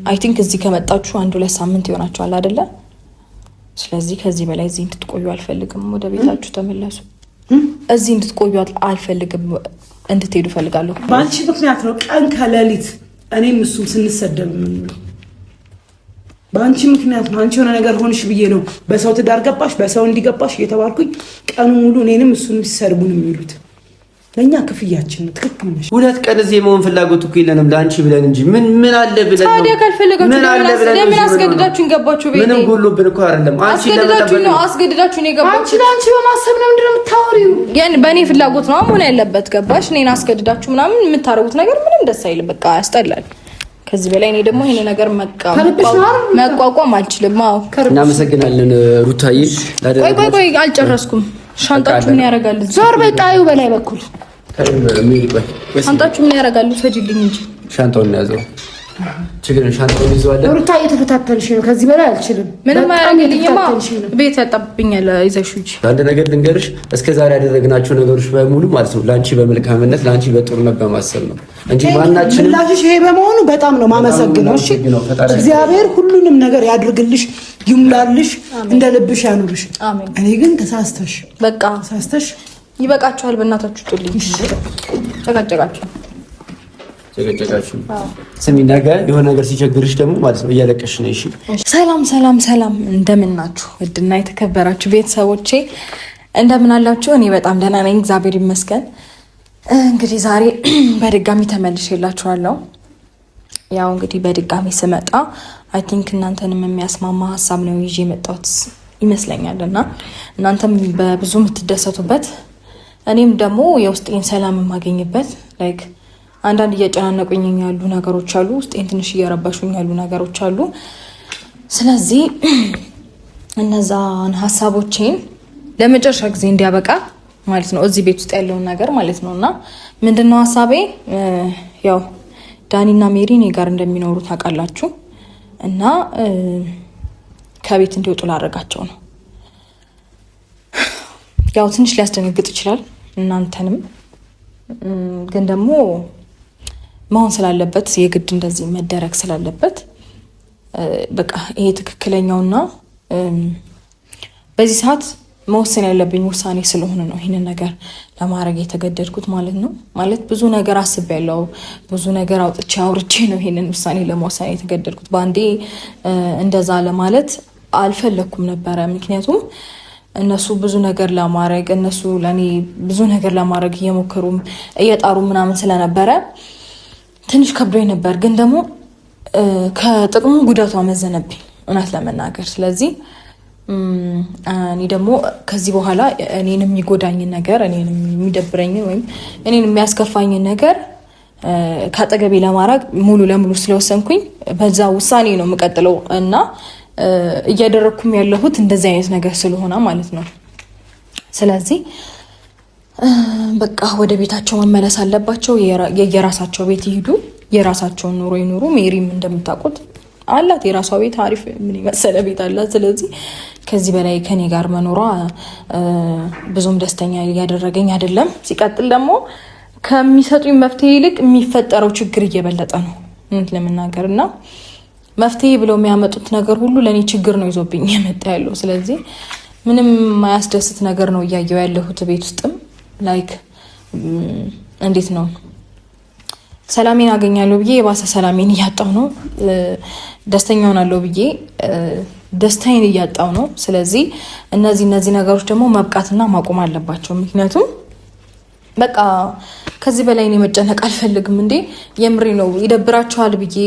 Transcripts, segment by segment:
አይ ቲንክ እዚህ ከመጣችሁ 1-2 ሳምንት ይሆናችኋል አይደለ? ስለዚህ ከዚህ በላይ እዚህ እንድትቆዩ አልፈልግም። ወደ ቤታችሁ ተመለሱ። እዚህ እንድትቆዩ አልፈልግም። እንድትሄዱ ፈልጋለሁ። ባንቺ ምክንያት ነው ቀን ከሌሊት እኔም እሱም ስንሰደብ የምንውለው። ባንቺ ምክንያት ነው። አንቺ የሆነ ነገር ሆንሽ ብዬ ነው በሰው ትዳር ገባሽ፣ በሰው እንዲገባሽ እየተባልኩኝ ቀኑ ሙሉ እኔንም እሱንም ሲሰርቡን የሚሉት። ለኛ ክፍያችን ነው። ትክክል ነሽ። 2 ቀን እዚህ የመሆን ፍላጎት እኮ የለንም ለአንቺ ብለን እንጂ ምን አለ ብለን ነው። ታዲያ ካልፈለጋችሁ ለምን አስገድዳችሁኝ ገባችሁ? ቤቴ ምንም ጎሎብን እኮ አይደለም። አንቺ አስገድዳችሁ ነው የገባችሁ። አንቺ በማሰብ ነው ምንድነው የምታወሪው? ያን በእኔ ፍላጎት ነው አሁን ያለበት ገባሽ? እኔን አስገድዳችሁ ምናምን የምታረጉት ነገር ምንም ደስ አይልም። በቃ ያስጠላል። ከዚህ በላይ እኔ ደግሞ ይሄን ነገር መቋቋም አልችልም። አዎ እናመሰግናለን ሩታዬ። ቆይ አልጨረስኩም። ሻንጣችሁ ምን ያደርጋል? ዞር በይ ጣዩ በላይ በኩል ሻንጣችሁ ምን ያደርጋል? ሰጂልኝ እንጂ ሻንጣውን ያዘው። ችግርን ሻንጣውን ይዘዋል። ሩታ እየተፈታተልሽ ነው። ከዚህ በላይ አልችልም። ምንም አያደርግልኝማ። ቤት ያጣብኛል። ይዘሽው እንጂ አንድ ነገር ልንገርሽ፣ እስከዛሬ ያደረግናቸው ነገሮች በሙሉ ማለት ነው ለአንቺ በመልካምነት ለአንቺ በጥሩነት በማሰብ ነው እንጂ ማናችንም ላሽሽ ይሄ በመሆኑ በጣም ነው ማመሰግነው። እሺ እግዚአብሔር ሁሉንም ነገር ያድርግልሽ፣ ይሙላልሽ፣ እንደ ልብሽ ያኑርሽ። አሜን። እኔ ግን ተሳስተሽ በቃ ተሳስተሽ ይበቃችኋል። በእናታችሁ ጥልኝ ጨቃጨቃችሁ። ስሚ ነገ የሆነ ነገር ሲቸግርሽ ደግሞ ማለት ነው እያለቀሽ ነው። እሺ ሰላም እንደምን ናችሁ? ውድና የተከበራችሁ ቤተሰቦቼ እንደምን አላችሁ? እኔ በጣም ደህና ነኝ፣ እግዚአብሔር ይመስገን። እንግዲህ ዛሬ በድጋሚ ተመልሼላችኋለሁ። ያው እንግዲህ በድጋሚ ስመጣ አይ ቲንክ እናንተንም የሚያስማማ ሀሳብ ነው ይዤ የመጣሁት ይመስለኛል እና እናንተም በብዙ የምትደሰቱበት እኔም ደግሞ የውስጤን ሰላም የማገኝበት ላይክ አንዳንድ እያጨናነቁኝ ያሉ ነገሮች አሉ፣ ውስጤን ትንሽ እየረበሹኝ ያሉ ነገሮች አሉ። ስለዚህ እነዛን ሀሳቦቼን ለመጨረሻ ጊዜ እንዲያበቃ ማለት ነው እዚህ ቤት ውስጥ ያለውን ነገር ማለት ነው እና ምንድነው ሀሳቤ ያው ዳኒና ሜሪ እኔ ጋር እንደሚኖሩ ታውቃላችሁ እና ከቤት እንዲወጡ ላደርጋቸው ነው። ያው ትንሽ ሊያስደነግጥ ይችላል እናንተንም፣ ግን ደግሞ መሆን ስላለበት የግድ እንደዚህ መደረግ ስላለበት በቃ ይሄ ትክክለኛውና በዚህ ሰዓት መወሰን ያለብኝ ውሳኔ ስለሆነ ነው ይሄንን ነገር ለማድረግ የተገደድኩት ማለት ነው። ማለት ብዙ ነገር አስቤያለሁ፣ ብዙ ነገር አውርቼ ነው ይሄንን ውሳኔ ለመወሰን የተገደድኩት። ባንዴ እንደዛ ለማለት አልፈለኩም ነበረ። ምክንያቱም እነሱ ብዙ ነገር ለማድረግ እነሱ ለኔ ብዙ ነገር ለማድረግ እየሞከሩም እየጣሩ ምናምን ስለነበረ ትንሽ ከብዶኝ ነበር። ግን ደግሞ ከጥቅሙ ጉዳቱ አመዘነብኝ እውነት ለመናገር። ስለዚህ እኔ ደግሞ ከዚህ በኋላ እኔን የሚጎዳኝን ነገር እኔን የሚደብረኝን ወይም እኔን የሚያስከፋኝን ነገር ከአጠገቤ ለማድረግ ሙሉ ለሙሉ ስለወሰንኩኝ በዛ ውሳኔ ነው የምቀጥለው እና እያደረኩም ያለሁት እንደዚህ አይነት ነገር ስለሆነ ማለት ነው። ስለዚህ በቃ ወደ ቤታቸው መመለስ አለባቸው። የየራሳቸው ቤት ይሄዱ፣ የራሳቸውን ኑሮ ይኑሩ። ሜሪም እንደምታውቁት አላት የራሷ ቤት፣ አሪፍ ምን መሰለ ቤት አላት። ስለዚህ ከዚህ በላይ ከኔ ጋር መኖሯ ብዙም ደስተኛ ያደረገኝ አይደለም። ሲቀጥል ደግሞ ከሚሰጡኝ መፍትሄ ይልቅ የሚፈጠረው ችግር እየበለጠ ነው ለመናገር እና መፍትሄ ብለው የሚያመጡት ነገር ሁሉ ለኔ ችግር ነው ይዞብኝ የመጣ ያለው። ስለዚህ ምንም የማያስደስት ነገር ነው እያየው ያለሁት ቤት ውስጥም ላይክ እንዴት ነው ሰላሜን አገኛለሁ ብዬ የባሰ ሰላሜን እያጣው ነው። ደስተኛ ሆናለሁ ብዬ ደስታዬን እያጣው ነው። ስለዚህ እነዚህ ነገሮች ደግሞ መብቃትና ማቆም አለባቸው። ምክንያቱም በቃ ከዚህ በላይ እኔ መጨነቅ አልፈልግም። እንዴ የምሬ ነው። ይደብራቸዋል ብዬ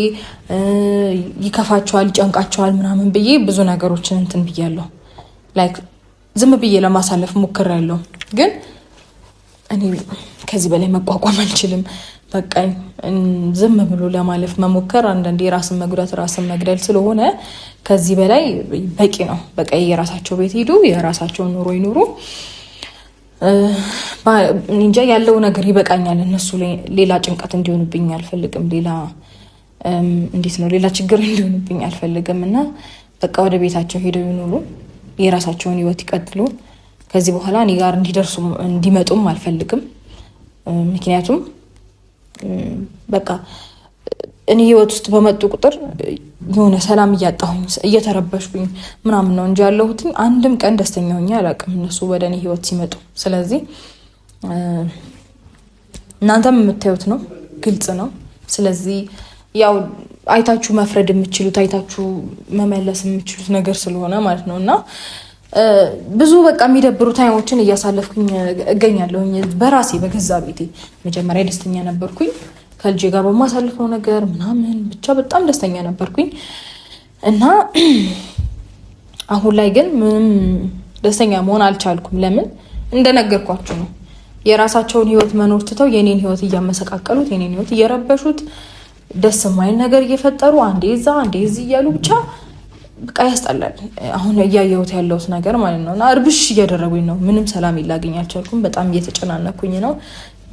ይከፋቸዋል፣ ይጨንቃቸዋል ምናምን ብዬ ብዙ ነገሮችን እንትን ብያለሁ። ላይክ ዝም ብዬ ለማሳለፍ ሞክሬያለሁ። ግን እኔ ከዚህ በላይ መቋቋም አልችልም። በቃ ዝም ብሎ ለማለፍ መሞከር አንዳንዴ ራስን መጉዳት ራስን መግደል ስለሆነ ከዚህ በላይ በቂ ነው። በቃ የራሳቸው ቤት ሄዱ፣ የራሳቸውን ኑሮ ይኑሩ። እንጃ ያለው ነገር ይበቃኛል። እነሱ ሌላ ጭንቀት እንዲሆንብኝ አልፈልግም። ሌላ እንዴት ነው ሌላ ችግር እንዲሆንብኝ አልፈልግም እና በቃ ወደ ቤታቸው ሄደው ይኑሩ፣ የራሳቸውን ህይወት ይቀጥሉ። ከዚህ በኋላ እኔ ጋር እንዲመጡም አልፈልግም። ምክንያቱም በቃ እኔ ህይወት ውስጥ በመጡ ቁጥር የሆነ ሰላም እያጣሁኝ እየተረበሽኩኝ ምናምን ነው እንጂ ያለሁት አንድም ቀን ደስተኛ ሆኜ አላውቅም እነሱ ወደ እኔ ህይወት ሲመጡ። ስለዚህ እናንተም የምታዩት ነው፣ ግልጽ ነው። ስለዚህ ያው አይታችሁ መፍረድ የምትችሉት አይታችሁ መመለስ የምትችሉት ነገር ስለሆነ ማለት ነው። እና ብዙ በቃ የሚደብሩ ታይሞችን እያሳለፍኩኝ እገኛለሁኝ በራሴ በገዛ ቤቴ። መጀመሪያ ደስተኛ ነበርኩኝ ከልጄ ጋር በማሳልፈው ነገር ምናምን ብቻ በጣም ደስተኛ ነበርኩኝ እና አሁን ላይ ግን ምንም ደስተኛ መሆን አልቻልኩም። ለምን እንደነገርኳችሁ ነው። የራሳቸውን ህይወት መኖር ትተው የኔን ህይወት እያመሰቃቀሉት፣ የኔን ህይወት እየረበሹት፣ ደስ የማይል ነገር እየፈጠሩ አንዴ እዛ አንዴ እዚህ እያሉ ብቻ በቃ ያስጠላል። አሁን እያየሁት ያለሁት ነገር ማለት ነው እና እርብሽ እያደረጉኝ ነው። ምንም ሰላም ላገኝ አልቻልኩም። በጣም እየተጨናነኩኝ ነው።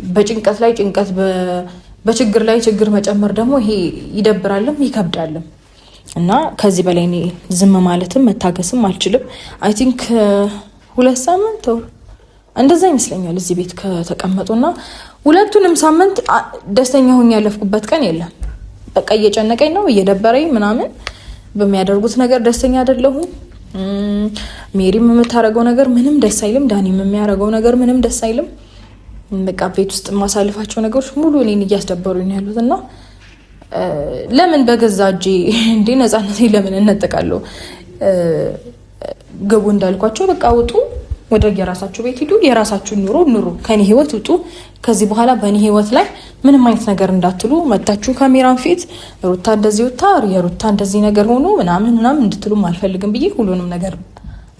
በጭንቀት ላይ ጭንቀት፣ በችግር ላይ ችግር መጨመር ደግሞ ይሄ ይደብራልም ይከብዳልም እና ከዚህ በላይ እኔ ዝም ማለትም መታገስም አልችልም። አይ ቲንክ 2 ሳምንት እንደዛ ይመስለኛል እዚህ ቤት ከተቀመጡና ሁለቱንም ሳምንት ደስተኛ ሆኜ ያለፍኩበት ቀን የለም። በቃ እየጨነቀኝ ነው፣ እየደበረኝ ምናምን በሚያደርጉት ነገር ደስተኛ አይደለሁም። ሜሪም የምታደርገው ነገር ምንም ደስ አይልም። ዳኒም የሚያደርገው ነገር ምንም ደስ አይልም። በቃ ቤት ውስጥ የማሳልፋቸው ነገሮች ሙሉ እኔን እያስደበሩኝ ያሉት እና ለምን በገዛ እጄ እንዴ ነፃነቴ ለምን እነጠቃለሁ? ግቡ እንዳልኳቸው በቃ ውጡ፣ ወደ የራሳችሁ ቤት ሂዱ፣ የራሳችሁን ኑሮ ከኔ ህይወት ውጡ። ከዚህ በኋላ በእኔ ህይወት ላይ ምንም አይነት ነገር እንዳትሉ፣ መታችሁ ካሜራን ፊት ሩታ እንደዚህ ወጣ፣ የሩታ እንደዚህ ነገር ሆኖ ምናምን እንድትሉም አልፈልግም ብዬ ሁሉንም ነገር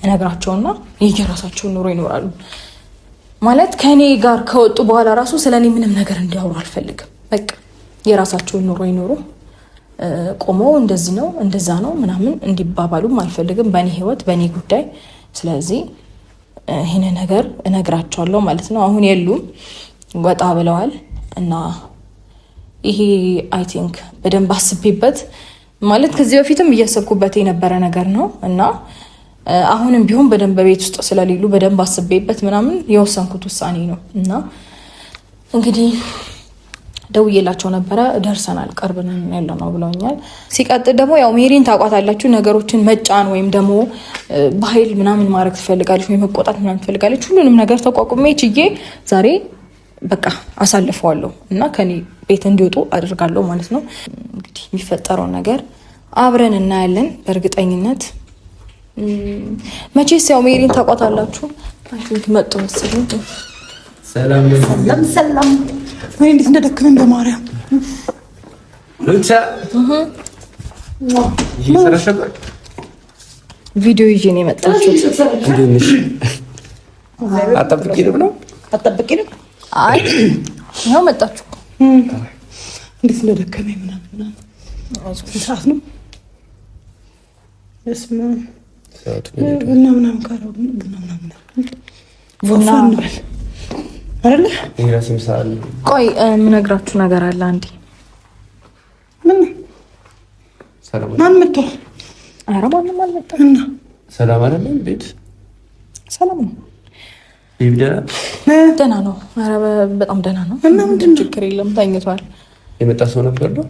እነግራቸውና የራሳቸውን ኑሮ ይኖራሉ። ማለት ከኔ ጋር ከወጡ በኋላ ራሱ ስለኔ ምንም ነገር እንዲያወሩ አልፈልግም። በቃ የራሳቸውን ኑሮ ይኖሩ፣ ቆመው እንደዚህ ነው እንደዛ ነው ምናምን እንዲባባሉም አልፈልግም በእኔ ህይወት በእኔ ጉዳይ። ስለዚህ ይሄን ነገር እነግራቸዋለሁ ማለት ነው። አሁን የሉም፣ ወጣ ብለዋል እና ይሄ አይ ቲንክ በደንብ አስቤበት ማለት ከዚህ በፊትም እያሰብኩበት የነበረ ነገር ነው እና አሁንም ቢሆን በደንብ በቤት ውስጥ ስለሌሉ በደንብ አስቤበት ምናምን የወሰንኩት ውሳኔ ነው እና እንግዲህ ደውዬላቸው ነበረ። ደርሰናል፣ ቀርብነን ያለ ነው ብለውኛል። ሲቀጥል ደግሞ ያው ሜሪን ታውቋታላችሁ፣ ነገሮችን መጫን ወይም ደግሞ በኃይል ምናምን ማድረግ ትፈልጋለች ወይም መቆጣት ምናምን ትፈልጋለች። ሁሉንም ነገር ተቋቁሜ ችዬ ዛሬ በቃ አሳልፈዋለሁ እና ከኔ ቤት እንዲወጡ አድርጋለሁ ማለት ነው። እንግዲህ የሚፈጠረውን ነገር አብረን እናያለን በእርግጠኝነት። መቼስ ያው ሜሪን ታውቋታላችሁ። አይ ቲንክ መጡ መሰለኝ። ሰላም ሰላም። ወይ እንዴት እንደደከመኝ በማርያም ሉቻ ቪዲዮ ይዤ ነው የመጣችሁት። አጠብቂንም ነው አጠብቂንም። አይ ያው መጣችሁ። እንዴት እንደደከመኝ ምናምን ሰዓት ነው እስማ ቡና ምናምን ካለው ቡና እንበል አይደለ? ቆይ የምነግራችሁ ነገር አለ። አንዴ ማን መጥቶ? ኧረ ማንም አልመጣም። እና ሰላም አይደለም? ቤት ሰላም ነው። ደህና ነው። ኧረ በጣም ደህና ነው። እና ምንድን ነው? ችግር የለም ተኝቷል። የመጣ ሰው ነበር ነው?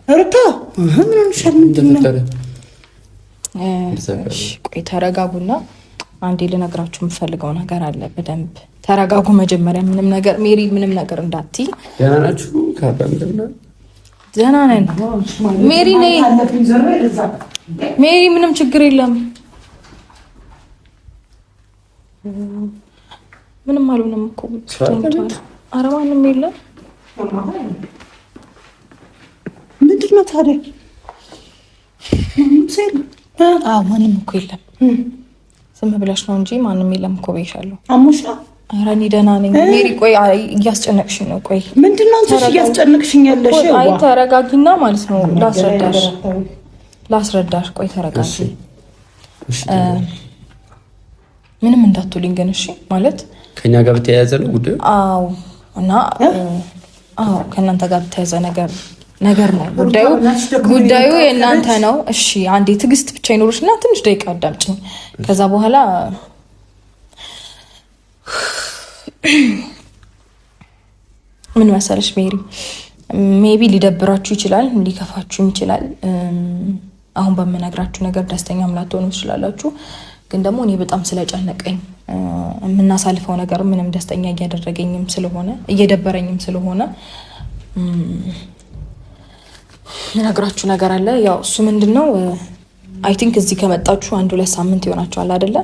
ሩታ ምን ሆነሻል? ምንድን ነው? ቆይ ተረጋጉና አንዴ ልነግራችሁ የምፈልገው ነገር አለ። በደንብ ተረጋጉ መጀመሪያ። ምንም ነገር ሜሪ ምንም ነገር እንዳትይ። ደህና ናችሁ? ደህና ነን። ሜሪ ነይ። ሜሪ ምንም ችግር የለም። ምንም አልሆነም እኮ ተኝቷል። ኧረ ማንም የለም። ምንድን ነው ታዲያ? አዎ ማንም እኮ የለም። ዝም ብለሽ ነው እንጂ ማንም የለም እኮ ብዬሻለሁ። አሞሽ ነው? ኧረ እኔ ደህና ነኝ። ሜሪ ቆይ እያስጨነቅሽኝ ነው። ቆይ ምንድን ነው አንቺ እያስጨነቅሽኝ ያለሽ? አይ ተረጋጊና ማለት ነው ላስረዳሽ። ቆይ ተረጋጊ። ምንም እንዳትሉኝ ግን እሺ። ማለት ከኛ ጋር በተያያዘ ነው ጉዳዩ? አዎ እና አዎ ከእናንተ ጋር በተያያዘ ነገር ነው ጉዳዩ የእናንተ ነው። እሺ አንዴ ትዕግስት ብቻ ይኖርሽ እና ትንሽ ደቂቃ አዳምጪኝ። ከዛ በኋላ ምን መሰለሽ ሜሪ፣ ሜቢ ሊደብራችሁ ይችላል፣ ሊከፋችሁ ይችላል። አሁን በምነግራችሁ ነገር ደስተኛም ላትሆኑ ትችላላችሁ። ግን ደግሞ እኔ በጣም ስለጨነቀኝ የምናሳልፈው ነገር ምንም ደስተኛ እያደረገኝም ስለሆነ እየደበረኝም ስለሆነ ምነግራችሁ ነገር አለ። ያው እሱ ምንድነው አይ ቲንክ እዚህ ከመጣችሁ 1-2 ሳምንት ይሆናችኋል አይደለ?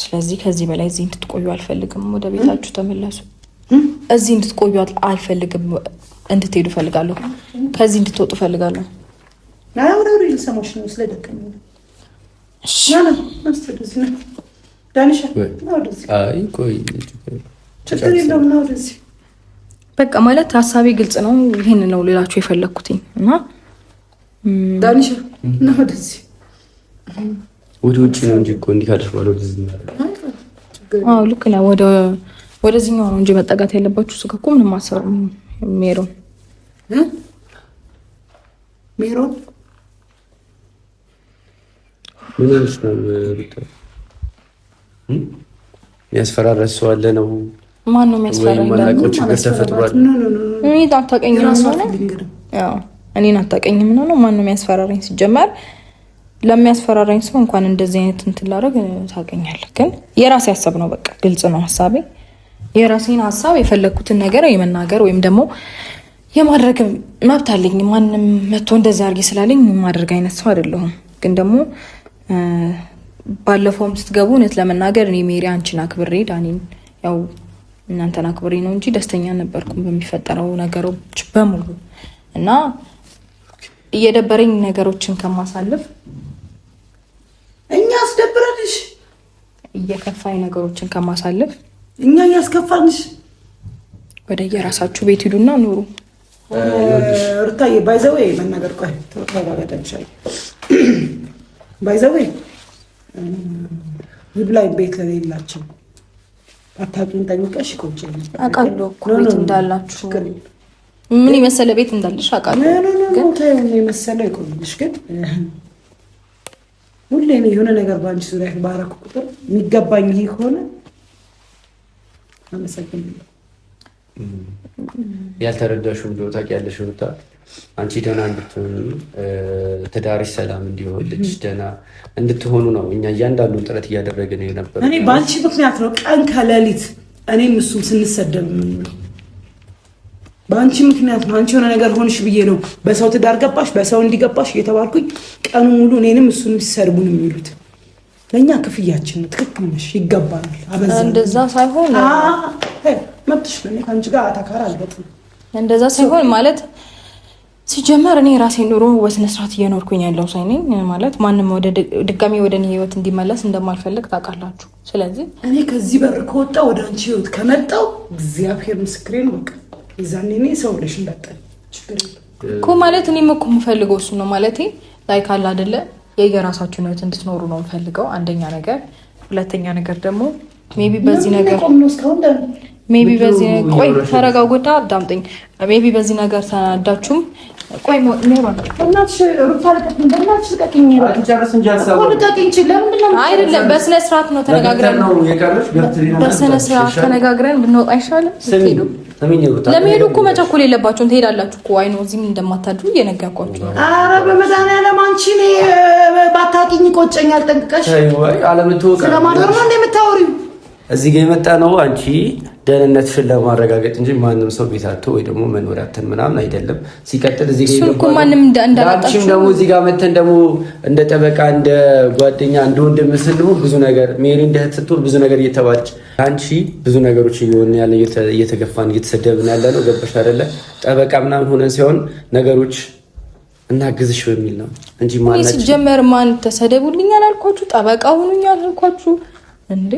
ስለዚህ ከዚህ በላይ እዚህ እንድትቆዩ አልፈልግም። ወደ ቤታችሁ ተመለሱ። እዚህ እንድትቆዩ አልፈልግም። እንድትሄዱ ፈልጋለሁ። ከዚህ እንድትወጡ ፈልጋለሁ። አውራሪ ልሰማሽ ነው ስለደከመኝ። እሺ ማስተደዚህ ነው ዳንሻ ነው ደዚህ። አይ ቆይ ችግር የለውም ነው ደዚህ። በቃ ማለት ሀሳቤ ግልጽ ነው። ይሄን ነው ልላችሁ የፈለኩትኝ እና ዳንሻ ነው ደዚህ ወደ ውጭ ነው እንጂ እኮ እንዲህ ካደረሽ ባለው ደዚህ ነው። አዎ ልክ ነው። ወደዚህኛው ነው እንጂ መጠጋት ያለባችሁ። እሱ እኮ ምንም አሰሩም ሜሮን ሜሮን ምን ነው ሩታ ያስፈራራሽ ሰው አለ ነው? ማን ነው የሚያስፈራራኝ? ማናቆ ችግር ተፈጥሯል። እኔ አታውቀኝም ነው ያው እኔን አታውቀኝም ነው። ማን ነው የሚያስፈራራኝ? ሲጀመር ለሚያስፈራራኝ ሰው እንኳን እንደዚህ አይነት እንትን ላደርግ ታውቀኛለህ። ግን የራሴ ሀሳብ ነው። በቃ ግልጽ ነው ሀሳቤ። የራሴን ሀሳብ የፈለኩትን ነገር የመናገር ወይም ደግሞ የማድረግ መብት አለኝ። ማንም መጥቶ እንደዚህ አድርጊ ስላለኝ የማደርግ አይነት ሰው አይደለሁም። ግን ደግሞ ባለፈውም ስትገቡ እውነት ለመናገር እኔ ሜሪ አንቺን አክብሬ ዳኒን ያው እናንተን አክብሬ ነው እንጂ ደስተኛ ነበርኩም በሚፈጠረው ነገሮች በሙሉ እና እየደበረኝ ነገሮችን ከማሳለፍ እኛ አስደብረንሽ እየከፋኝ ነገሮችን ከማሳለፍ እኛ ያስከፋንሽ ወደ የራሳችሁ ቤት ሂዱና ኑሩ። ሩታዬ ባይዘው መናገር ቆይ ተረጋጋተሻል። ባይዘው ይብላኝ ቤት ለሌላችሁ አታውቂኝ ጠይቀሽ ቁጭ አውቃለሁ እኮ ቤት እንዳላችሁ ምን የመሰለ ቤት እንዳለሽ አውቃለሁ። ግን ታየው የመሰለ ይቆምሽ ግን ሁሌ ነው የሆነ ነገር ባንቺ ዙሪያ ባረኩ ቁጥር የሚገባኝ ይሄ ከሆነ አመሰግናለሁ። ያልተረዳሽው እንደው ታውቂያለሽ ሩታ አንቺ ደህና እንድትሆኑ ትዳርሽ ሰላም እንዲሆን ልጅ ደህና እንድትሆኑ ነው እኛ እያንዳንዱ ጥረት እያደረግን ነበር። እኔ ባንቺ ምክንያት ነው ቀን ከሌሊት እኔም እሱም ስንሰደብ የምንውለው። ባንቺ ምክንያት ነው። አንቺ የሆነ ነገር ሆንሽ ብዬ ነው በሰው ትዳር ገባሽ በሰው እንዲገባሽ እየተባልኩኝ ቀኑ ሙሉ እኔንም እሱንም ሲሰድቡን የሚሉት። ለእኛ ክፍያችን ነው። ትክክል ነሽ፣ ይገባናል። አበዛ እንደዛ ሳይሆን መብትሽ ነው። ከአንቺ ጋር አታካራ አልገጥም። እንደዛ ሳይሆን ማለት ሲጀመር እኔ ራሴ ኑሮ በስነ ስርዓት እየኖርኩኝ ያለው ሰው ነኝ። ማለት ማንም ወደ ድጋሚ ወደ እኔ ህይወት እንዲመለስ እንደማልፈልግ ታውቃላችሁ። ስለዚህ እኔ ከዚህ በር ከወጣ ወደ አንቺ ህይወት ከመጣው እግዚአብሔር ምስክሬን በቃ ይዛኔ እኔ ሰው ልሽ እንዳጣኝ ችግር እኮ ማለት እኔም እኮ የምፈልገው እሱ ነው። ማለቴ ላይክ አለ አይደለ የየራሳችሁን ህይወት እንድትኖሩ ነው የምፈልገው አንደኛ ነገር። ሁለተኛ ነገር ደግሞ ሜቢ በዚህ ነገር ሜቢ በዚህ ቆይ ተረጋጉና አዳምጠኝ። ሜቢ በዚህ ነገር ተናዳችሁም ቆይ ሜሮን እናትሽ ሩታ ለቀቅኝ በእናትሽ ለቀቅኝ አይደለም በስነ ስርዓት ነው ተነጋግረን ነው የቀረሽ። በስነ ስርዓት ተነጋግረን ብንወጣ አይሻልም? ስትሄዱ ለመሄዱ እኮ መቸኮል የለባችሁም። ትሄዳላችሁ እኮ አይ ነው እዚህም እንደማታድሩ እየነገርኳችሁ። ኧረ በመድኃኒዓለም አንቺ እኔ ባታውቂኝ ይቆጨኛል። ጠንቅቀሽ ስለማደር ነው እንደምታወሪው እዚህ ጋር የመጣ ነው አንቺ ደህንነትሽን ለማረጋገጥ እንጂ ማንም ሰው ቤት አጥቶ ወይ ደግሞ መኖሪያ አጥተን ምናምን አይደለም። ሲቀጥል እዚህ ጋር እኮ ማንም እንዳላጣችሁ ደግሞ እዚህ ጋር መተን ደግሞ እንደ ጠበቃ እንደ ጓደኛ እንደ ወንድም ስንሆን ብዙ ነገር ሜሪ እንደ እህት ስትሆን ብዙ ነገር እየተባለች አንቺ ብዙ ነገሮች እየሆነ ያለ እየተገፋን እየተሰደብን ያለ ነው። ገባሽ አይደለ? ጠበቃ ምናምን ሆነን ሲሆን ነገሮች እናግዝሽ በሚል ነው እንጂ ማናችሁ ሲጀመር ማን ተሰደቡልኝ አላልኳችሁ? ጠበቃ ሁኑኝ አላልኳችሁ እንዴ?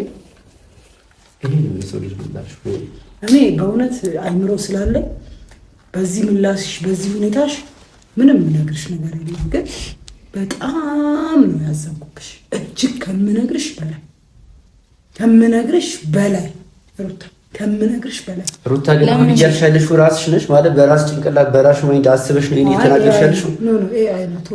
እኔ በእውነት አይምሮ ስላለኝ በዚህ ምላስሽ በዚህ ሁኔታሽ ምንም የምነግርሽ ነገር የለም። ግን በጣም ነው ያዘንኩብሽ፣ እጅግ ከምነግርሽ በላይ ሩታ፣ ከምነግርሽ በላይ ሩታ። ግን አሁን እያልሻለሽ ራስሽ ነሽ ማለት በራስ ጭንቅላት በራሽ ማይንድ አስበሽ ነው እየተናገርሻለሽ። አይነቱ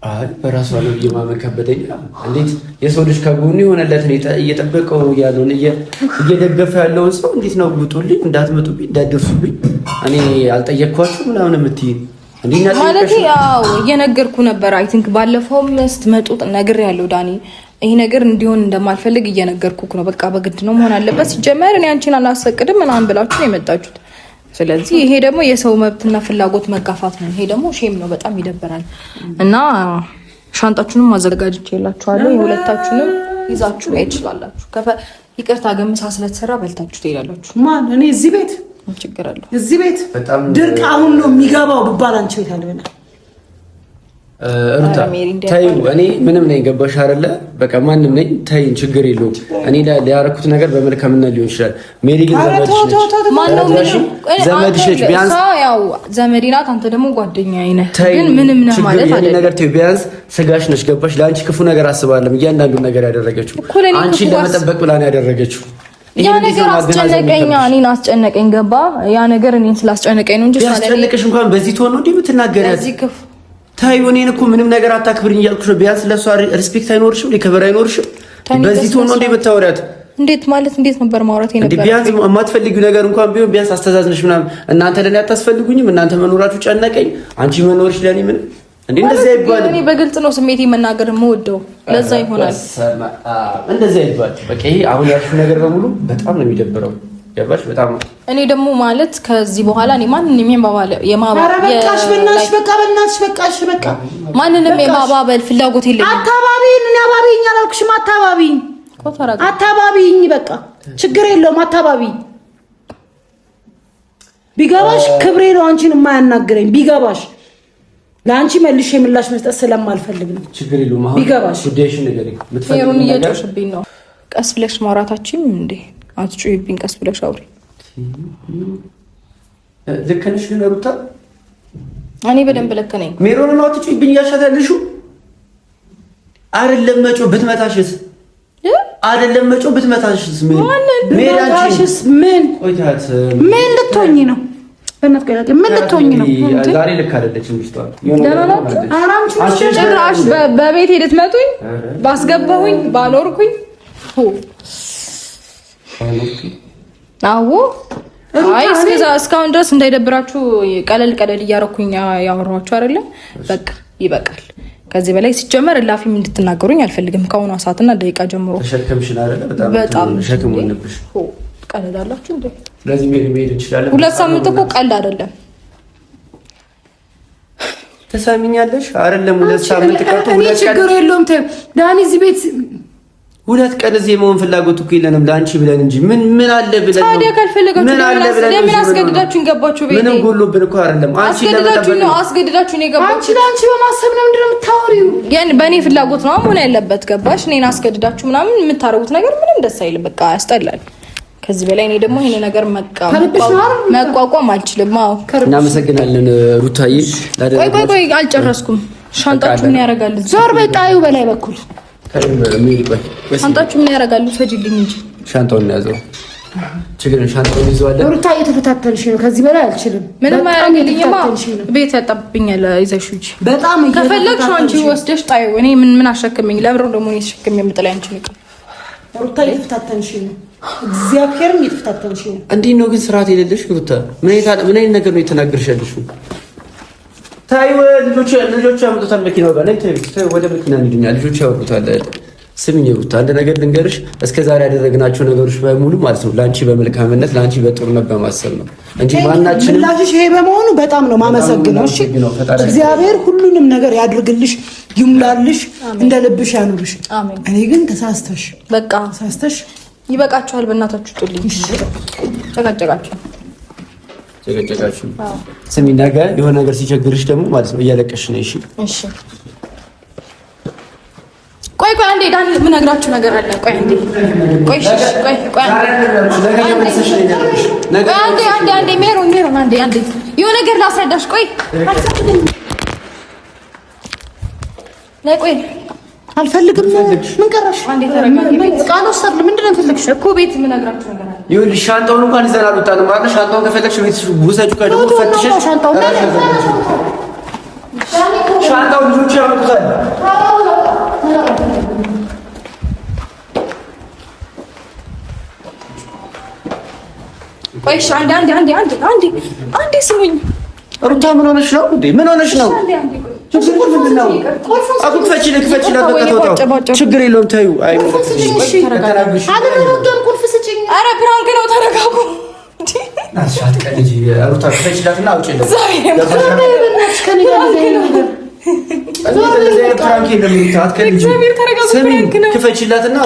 አይ በራሷ ነው የማመን ከበደኝ። እንዴት የሰው ልጅ ከጎኑ የሆነለትን እየጠበቀው ያለውን እየደገፈ ያለውን ሰው እንዴት ነው ውጡልኝ፣ እንዳትመጡብኝ፣ እንዳትደርሱብኝ እኔ አልጠየቅኳችሁ ምናምን የምትይኝ? ማለት ያው እየነገርኩ ነበር። አይ ቲንክ ባለፈውም ስትመጡት ነግሬያለሁ ዳኒ። ይሄ ነገር እንዲሆን እንደማልፈልግ እየነገርኩክ ነው። በቃ በግድ ነው መሆን አለበት። ሲጀመር እኔ አንቺን አላስፈቅድም ምናምን ብላችሁ ነው የመጣችሁት። ስለዚህ ይሄ ደግሞ የሰው መብትና ፍላጎት መጋፋት ነው። ይሄ ደግሞ ሼም ነው፣ በጣም ይደብራል። እና ሻንጣችሁንም አዘጋጅቼላችኋለሁ። የሁለታችሁንም ይዛችሁ መሄድ ትችላላችሁ። ይቅርታ ገምሳ ስለተሰራ በልታችሁ ትሄዳላችሁ። ማን? እኔ እዚህ ቤት ችግር አለው። እዚህ ቤት ድርቅ አሁን ነው የሚገባው ብባል አንቺ ቤት አለበና ሩታ ታዩ። እኔ ምንም ነኝ፣ ገባሽ አይደለ? በቃ ማንም ነኝ፣ ታይን፣ ችግር የለውም። እኔ ሊያረኩት ነገር በመልካምነት ሊሆን ይችላል። ሜሪ ግን ዘመድሽ ነች። ቢያንስ ያው ዘመዴ ናት፣ አንተ ደግሞ ጓደኛዬ ነህ። ግን ምንም ነህ ማለት አይደለም። ነገር ታዩ፣ ቢያንስ ስጋሽ ነች፣ ገባሽ? ለአንቺ ክፉ ነገር አስባለም። እያንዳንዱን ነገር ያደረገችው አንቺን ለመጠበቅ ብላ ነው ያደረገችው። ያ ነገር አስጨነቀኝ፣ እኔን አስጨነቀኝ። ገባ? ያ ነገር እኔን ስላስጨነቀኝ ነው እንጂ ያስጨነቀሽ እንኳን በዚህ ትሆን ነው እንዴ የምትናገሪያት? ታዩ እኔን እኮ ምንም ነገር አታክብርኝ እያልኩሽ ነው። ቢያንስ ለሷ ሪስፔክት አይኖርሽም? ሊከበር አይኖርሽም? በዚህ ትሆን ነው እንዴ የምታወሪያት? እንዴት ማለት እንዴት ነበር ማውራት የነበረው? ቢያንስ የማትፈልጊው ነገር እንኳን ቢሆን ቢያንስ አስተዛዝነሽ ምናምን። እናንተ ለኔ አታስፈልጉኝም፣ እናንተ መኖራችሁ ጨነቀኝ፣ አንቺ መኖርሽ ለኔ ምን እንዴ? እንደዛ ይባል። እኔ በግልጽ ነው ስሜቴ መናገር የምወደው፣ ለዛ ይሆናል እንደዛ ይባል። በቃ ይሄ አሁን ያልሽው ነገር በሙሉ በጣም ነው የሚደብረው። ገባሽ? በጣም እኔ ደግሞ ማለት ከዚህ በኋላ እኔ ማንንም ማንንም የማባበል ፍላጎት የለኝም። አታባቢኝ አላልኩሽም? አታባቢኝ በቃ ችግር የለውም። አታባቢኝ ቢገባሽ ክብሬ ነው አንቺን የማያናግረኝ። ቢገባሽ ለአንቺ መልሼ ምላሽ መስጠት ስለማልፈልግ ነው። ችግር የለውም። አሁን ቢገባሽ ጉዳይሽን ንገሪኝ። ምትፈልጊው ነገር እየጮሽብኝ ነው። ቀስ ብለሽ ማውራታችን እንዴ አትጩይብኝ፣ ቀስ ብለሽ አውሪ። ልክ ነሽ ግን ሩታ፣ እኔ በደንብ ልክ ነኝ። ሜሮን ነው አትጩይብኝ እያልሻታለሽው አይደለም? መጮህ ብትመታሽስ? አይደለም መጮህ ብትመታሽስ? ሜራንቺስ ምን ቆይታት ምን ልትሆኚ ነው? በእናትህ ቆይታት ምን ልትሆኚ ነው? ዛሬ ልክ አይደለችም ልጅቷ። ጭራሽ በቤት ልትመቱኝ፣ ባስገባሁኝ፣ ባኖርኩኝ አዎ። አይ እስካሁን ድረስ እንዳይደብራችሁ ቀለል ቀለል እያረኩኝ ያወራኋችሁ አይደለ? በቃ ይበቃል። ከዚህ በላይ ሲጀመር እላፊም እንድትናገሩኝ አልፈልግም። ከአሁኗ ሰዓትና ደቂቃ ጀምሮ ተሸከምሽን አይደለ? በጣም ሸክም ሆነብሽ። ቀለዳላችሁ እንዴ? ስለዚህ መሄድ እንችላለን። 2 ሳምንት እኮ ቀልድ አይደለም። ተሳሚኛለሽ አይደለም? 2 ሳምንት ቀርቶ እኔ ችግር የለውም ዳኒ። እዚህ ቤት 2 ቀን እዚህ የመሆን ፍላጎት እኮ የለንም ለአንቺ ብለን እንጂ ምን አለ ብለን ነው። ታዲያ ካልፈለጋችሁ ለምን አስገድዳችሁን ገባችሁ? ቤቴ ምንም ጎሎብን እኮ አይደለም። አንቺ አስገድዳችሁን የገባችሁ። አንቺ ለአንቺ በማሰብ ነው ምንድነው የምታወሪው? በእኔ ፍላጎት ነው መሆን ያለበት። ገባሽ? እኔን አስገድዳችሁ ምናምን የምታረጉት ነገር ምንም ደስ አይልም። በቃ ያስጠላል። ከዚህ በላይ እኔ ደግሞ ይሄን ነገር መቋቋም አልችልም። አዎ እናመሰግናለን ሩታዬ። ቆይ አልጨረስኩም። ሻንጣችሁ ምን ያደርጋል? ዞር በይ ጣዩ በላይ በኩል ሻንጣችሁ ምን ያደርጋሉ? ሰጅልኝ እንጂ ሻንጣውን ያዘው። ችግር ሻንጣውን ይዘዋለን። ሩታ እየተፈታተንሽ ነው። ከዚህ በላይ አልችልም። ምንም አያደርግልኝማ። ቤት ያጣብኛል። ይዘሽው እንጂ በጣም ከፈለግሽ አንቺ ወስደሽ ጣዩ። እኔ ምን አሸክመኝ? ለብሮ ደግሞ እኔ ተሸክሜ የምጥላይ አንቺ ነው። ሩታ እየተፈታተንሽ ነው። እግዚአብሔርም እየተፈታተንሽ ነው። እንዴት ነው ግን ስርዓት የሌለሽ ሩታ? ምን አይነት ነገር ነው የተናገርሽ ያለሽው? ታዩ ልጆቹ ያመጡታል መኪናው ጋር። ታዩ ወደ መኪና እንሂድኛ። ልጆቹ ያወጡታል። ስሚኝ ሩታ፣ አንድ ነገር ልንገርሽ። እስከ ዛሬ ያደረግናቸው ነገሮች በሙሉ ማለት ነው ለአንቺ በመልካምነት ለአንቺ በጥሩነት በማሰብ ነው እንጂ ማናችንም። ምላሽሽ ይሄ በመሆኑ በጣም ነው ማመሰግነው። እሺ እግዚአብሔር ሁሉንም ነገር ያድርግልሽ፣ ይሙላልሽ፣ እንደ ልብሽ ያኑርሽ። እኔ ግን ተሳስተሽ በቃ ተሳስተሽ ይበቃችኋል። በእናታችሁ ጡልኝ። ጨቀጨቃችሁ። ስሚ ነገ የሆነ ነገር ሲቸግርሽ ደግሞ ማለት ነው እያለቀሽ ነው። እሺ ቆይ አንዴ ዳን የምነግራችሁ ነገር አለ። ቆይ አንዴ አንዴ ሜሮን አንዴ የሆነ ነገር ላስረዳሽ። ቆይ አልፈልግም። ምን ቀረሽ? አንዴ ተረጋጊ። ቃል ወሰድን። ምንድን ነው የፈለግሽ? እኮ ቤት የምነግራችሁ ነገር አለ። ይኸውልሽ ሻንጣውን እንኳን ይዘን አልወጣንም ማለት ሻንጣውን ከፈለግሽ ቤትሽ ውሰጂው። ከደሞ ፈትሽሽ ሻንጣው ልጆች ያመጡታል። ቆይ አንዴ ስሙኝ። ሩታ ምን ሆነሽ ነው እንዴ? ምን ሆነሽ ነው? ችግር የለውም ተይው። አይ ኧረ ፕራንክ ነው ተረጋጉ። ሩታ ክፈችላትና አውጪለት። ክፈችላትና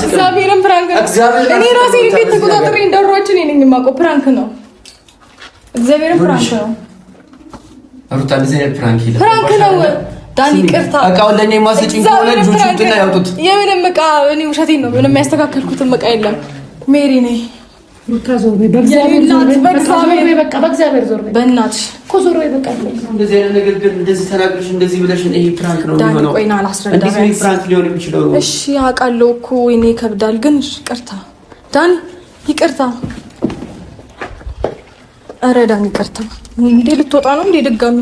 እግዚአብሔርን ፕራንክ ነው። እኔ ራሴ ቤት ተቆጣጥሬ እንዳሯችን ነኝ የማውቀው ፕራንክ ነው። እግዚአብሔርን ፕራንክ ነው። ሩታ እንደዚህ አይነት ፕራንክ ነው። ዳኒ ቅርታ እቃውን ለእኛ የማሰጭኝ ከሆነ ልጆቹን ያውጡት። የምንም እቃ እኔ ውሸቴን ነው። ምንም ያስተካከልኩትም እቃ የለም። ሜሪ ነኝ። ሩታ ዞር በይ፣ በእግዚአብሔር ዞር በይ፣ በቃ በእግዚአብሔር ዞር በይ፣ በእናትሽ እኮ ዞር በይ። በቃ እንደዚህ አይነት ነገር ግን እንደዚህ ተናግረሽ እንደዚህ ብለሽ ይሄ ፕራንክ ነው የሚሆነው። ዳኒ ቆይ ና አላስረዳም። እንዴት ፕራንክ ሊሆን የሚችለው? እሺ አውቃለሁ እኮ ወይኔ ይከብዳል። ግን ይቅርታ ዳኒ፣ ይቅርታ። ኧረ ዳኒ ይቅርታ። እንዴ ልትወጣ ነው እንዴ ድጋሚ?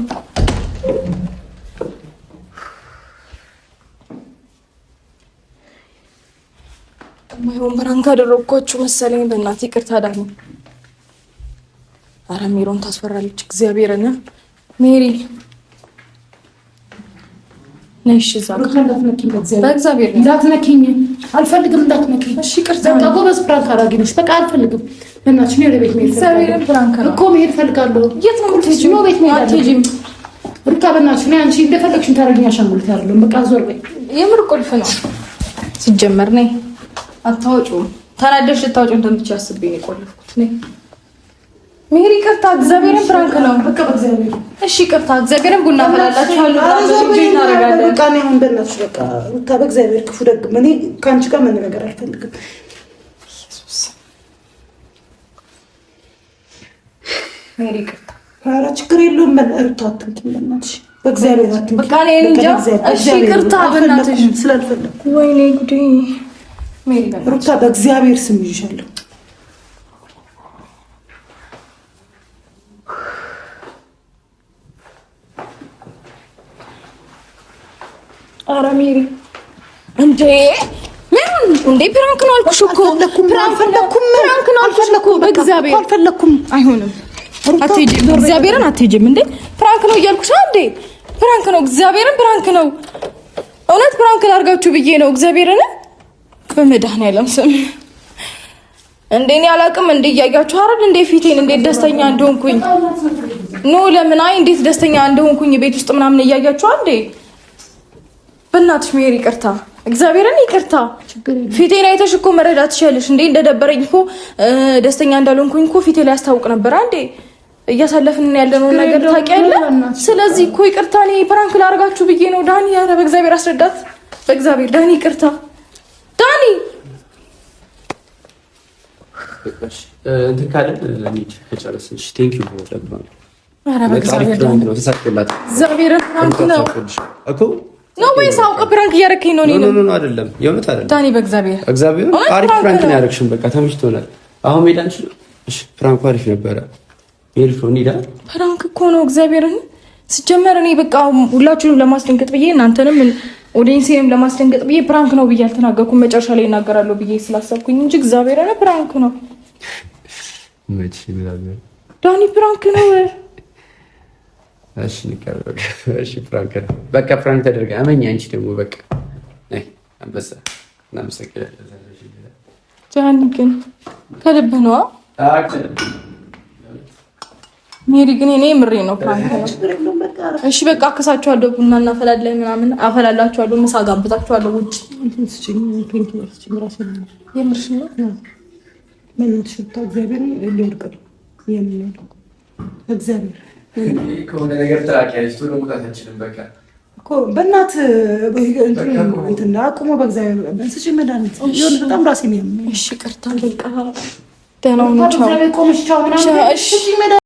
ማይሆን ፕራንክ አደረኳችሁ መሰለኝ። በእናትህ ይቅርታ ዳኒ። ኧረ ሜሮን ታስፈራለች። እግዚአብሔርን ሜሪ ነሽ እዛ በእግዚአብሔር እንዳትነኪኝ አልፈልግም። እንዳትነኪኝ እሺ። ይቅርታ በቃ ጎበዝ ፕራንክ አድራጊ ነሽ። በቃ አልፈልግም። በእናትሽ ነው ለቤት መሄድ እግዚአብሔርን ፕራንክ ነው እኮ መሄድ ፈልጋለሁ። የት ነው የምትሄጂው? ነው ቤት መሄድ አትሄጂም። ሩታ በእናትሽ ነው አንቺ እንደፈለግሽን ታደርጊኝ። አሻንጉሊት አይደለም። በቃ ዞር በይ። የምር ቁልፍ ነው ሲጀመር ነይ አታወጪውም። ተናደሽ ልታወጪው እንደምትችይ አስቤ ነው የቆለፍኩት። ነይ ሜሪ ይቅርታ። እግዚአብሔርን ፕራንክ ነው በቃ በእግዚአብሔር እሺ። ይቅርታ እግዚአብሔርን ቡና ፈላላችኋለሁ። በቃ ነው አሁን በእናትሽ በቃ ሩታ በእግዚአብሔር ክፉ ደግ እኔ ከአንቺ ጋር መነጋገር አልፈልግም። ኢየሱስ ሜሪ ይቅርታ። ኧረ ችግር የለውም። ሩታ አትንኪኝ በእናትሽ በእግዚአብሔር አትንኪኝ። በቃ እኔ እንጃ። እሺ ይቅርታ በእናትሽ ስላልፈለኩ። ወይኔ ጉዴ ሜሪ ሩታ በእግዚአብሔር ስም ይዤሻለሁ። ኧረ ሜሪ እንዴ ምን እንዴ ፕራንክ ነው አልኩሽ እኮ። ፕራንክ ነው አልኩሽ እኮ። በእግዚአብሔር አልፈለኩም። አይሆንም። አትሄጂም። እግዚአብሔርን አትሄጂም። እንዴ ፕራንክ ነው እያልኩሽ እንዴ ፕራንክ ነው። እግዚአብሔርን ፕራንክ ነው። እውነት ፕራንክ ላድርጋችሁ ብዬ ነው። እግዚአብሔርን በመድኃኒዓለም ስም እንዴ እኔ አላውቅም። እንዴ እያያችሁ አይደል እንዴ ፊቴን እንዴት ደስተኛ እንደሆንኩኝ ኖ ለምን አይ እንዴት ደስተኛ እንደሆንኩኝ ቤት ውስጥ ምናምን እያያችሁ እንዴ። በእናትሽ ሜሪ ይቅርታ፣ እግዚአብሔርን ይቅርታ። ፊቴን አይተሽ እኮ መረዳት ትችያለሽ እንዴ እንደደበረኝ እኮ ደስተኛ እንዳልሆንኩኝ እኮ ፊቴ ላይ ያስታውቅ ነበር እንዴ። እያሳለፍን ያለነው ነገር ታውቂያለሽ። ስለዚህ እኮ ይቅርታ እኔ ፕራንክ ላደርጋችሁ ብዬ ነው። ዳኒ ኧረ በእግዚአብሔር አስረዳት። በእግዚአብሔር ዳኒ ይቅርታ። ዳኒ እንትን ካለ ለሚት ከጨረስሽ ቴንክ ዩ ለብሏል። ኧረ በእግዚአብሔር ፕራንክ ነው ተሳክቶላት። እግዚአብሔር ፕራንክ ነው እኮ ነው ወይስ አውቀህ ፕራንክ እያደረከኝ ነው? ኖ አይደለም፣ የእውነት አይደለም ዳኒ በእግዚአብሔር አሪፍ ፕራንክ ነው ያደረግሽን። በቃ ተመችቶናል። አሁን ሜዳ አንቺ እሺ ፕራንኩ አሪፍ ነበረ። ሜሪ ነው ኒዳ ፕራንክ እኮ ነው እግዚአብሔርን ሲጀመር እኔ በቃ ሁላችሁንም ለማስደንገጥ ብዬ እናንተንም ኦዲየንስንም ለማስደንገጥ ብዬ ፕራንክ ነው ብዬ አልተናገርኩም። መጨረሻ ላይ እናገራለሁ ብዬ ስላሰብኩኝ እንጂ እግዚአብሔርን ፕራንክ ነው። መቼ ይላል ዳኒ ፕራንክ ነው። እሺ ንቀበል። እሺ ፕራንክ ነው በቃ ፕራንክ ተደርጋ አመኝ። አንቺ ደግሞ በቃ ነይ አንበሳ እናመሰግናለን። ዳኒ ግን ከልብ ነው ሜሪ ግን እኔ ምሬ ነው ፕራንክ ነው። እሺ በቃ አከሳችኋለሁ፣ ቡና እናፈላለን ምናምን አፈላላችኋለሁ፣ ምሳ ጋብዛችኋለሁ ውጭ። የምርሽ ነው ምን ትሽታ እግዚአብሔር ሊወርቅ የሚለው እግዚአብሔር ከሆነ ነገር ተራቂያለሽ ቶሎ ሙታታችንን በቃ እኮ በእናት እንትን አቁሞ በእግዚአብሔር በእንስጭ መድኃኒት ይሁን። በጣም ራሴ ነው። እሺ ቅርታ በቃ ደህና ሁኑ። ቻው። ቆምሽ ቻው ምናምን እሺ